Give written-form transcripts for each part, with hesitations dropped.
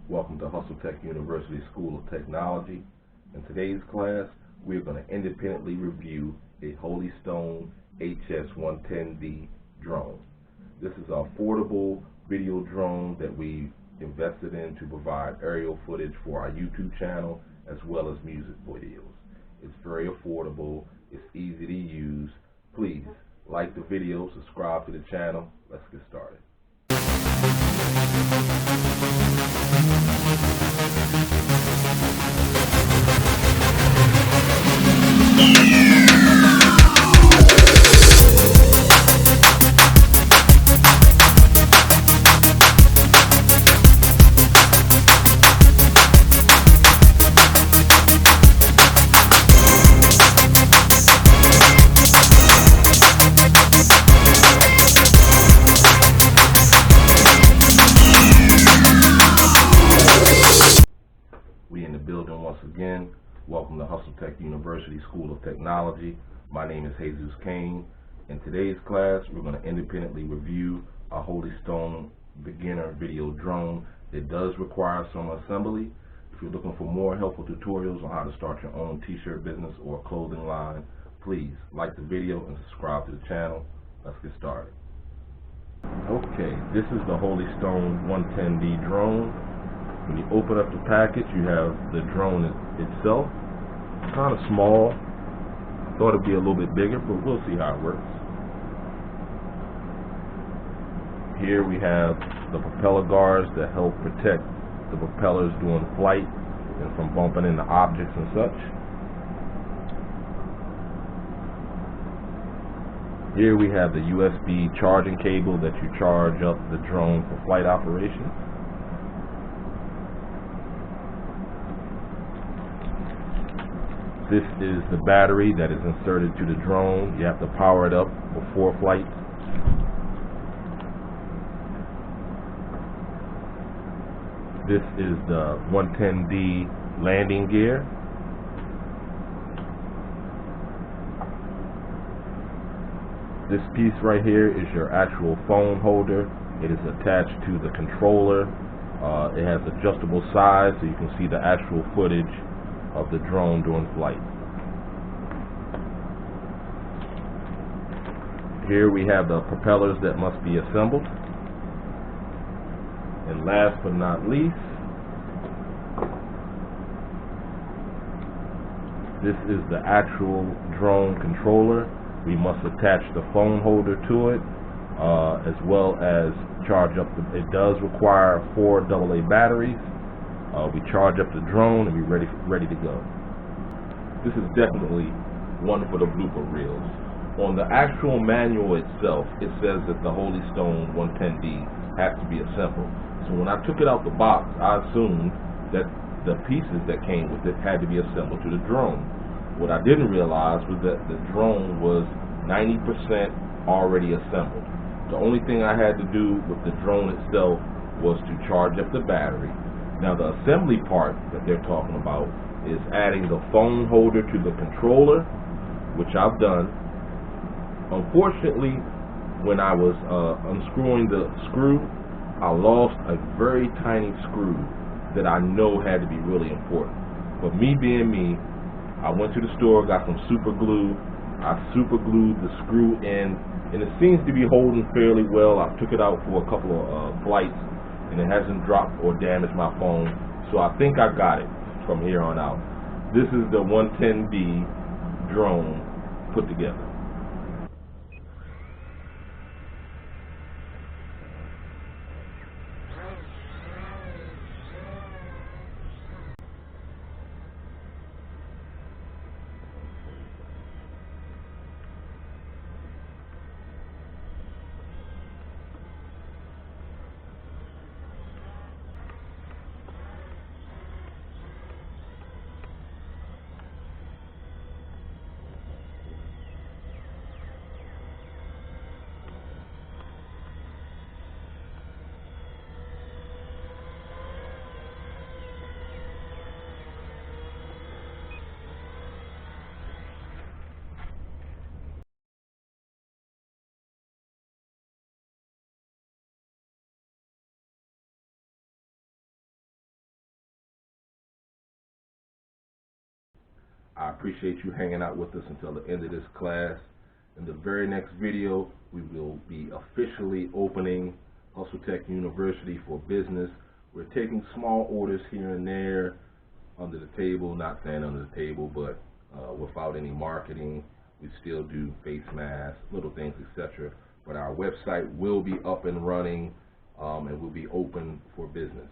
Welcome to HustleTech University School of Technology. In today's class, we're going to independently review a Holy Stone HS-110D drone. This is an affordable video drone that we've invested in to provide aerial footage for our YouTube channel as well as music videos. It's very affordable, it's easy to use. Please like the video, subscribe to the channel. Let's get started. Building once again. Welcome to HustleTech University School of Technology. My name is Jesus Kane. In today's class, we're going to independently review a Holy Stone beginner video drone. It does require some assembly. If you're looking for more helpful tutorials on how to start your own t-shirt business or clothing line, please like the video and subscribe to the channel. Let's get started. Okay, this is the Holy Stone 110D drone. When you open up the package, you have the drone itself. It's kind of small. I thought it'd be a little bit bigger, but we'll see how it works. Here we have the propeller guards that help protect the propellers during flight and from bumping into objects and such. Here we have the USB charging cable that you charge up the drone for flight operations. This is the battery that is inserted to the drone. You have to power it up before flight. This is the 110D landing gear. This piece right here is your actual phone holder. It is attached to the controller. It has adjustable size so you can see the actual footage of the drone during flight. Here we have the propellers that must be assembled. And last but not least, this is the actual drone controller. We must attach the phone holder to it, as well as charge up it does require 4 AA batteries. We charge up the drone and we're ready to go. This is definitely one for the blooper reels. On the actual manual itself, it says that the Holy Stone 110D has to be assembled. So when I took it out the box, I assumed that the pieces that came with it had to be assembled to the drone. What I didn't realize was that the drone was 90% already assembled. The only thing I had to do with the drone itself was to charge up the battery. Now the assembly part that they're talking about is adding the phone holder to the controller, which I've done. Unfortunately, when I was unscrewing the screw, I lost a very tiny screw that I know had to be really important. But me being me, I went to the store, got some super glue. I super glued the screw in, and it seems to be holding fairly well. I took it out for a couple of flights, and it hasn't dropped or damaged my phone, so I think I got it from here on out. This is the 110D drone put together. I appreciate you hanging out with us until the end of this class. In the very next video, we will be officially opening HustleTech University for business. We're taking small orders here and there under the table, not saying under the table, but without any marketing. We still do face masks, little things, etc. But our website will be up and running and will be open for business.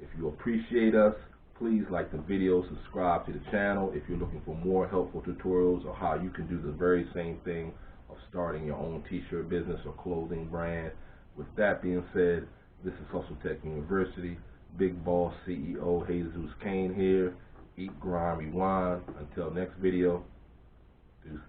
If you appreciate us, please like the video, subscribe to the channel. If you're looking for more helpful tutorials on how you can do the very same thing of starting your own t-shirt business or clothing brand. With that being said, this is HustleTech University. Big Boss CEO Jesus Kane here. Eat, grind, rewind. Until next video, deuces.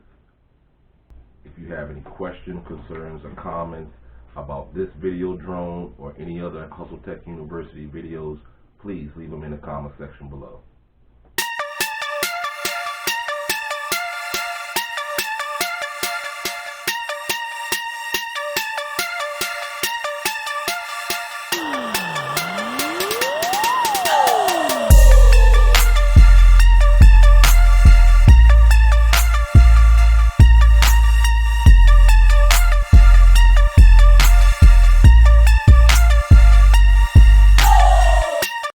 If you have any questions, concerns, or comments about this video drone or any other HustleTech University videos, please leave them in the comment section below.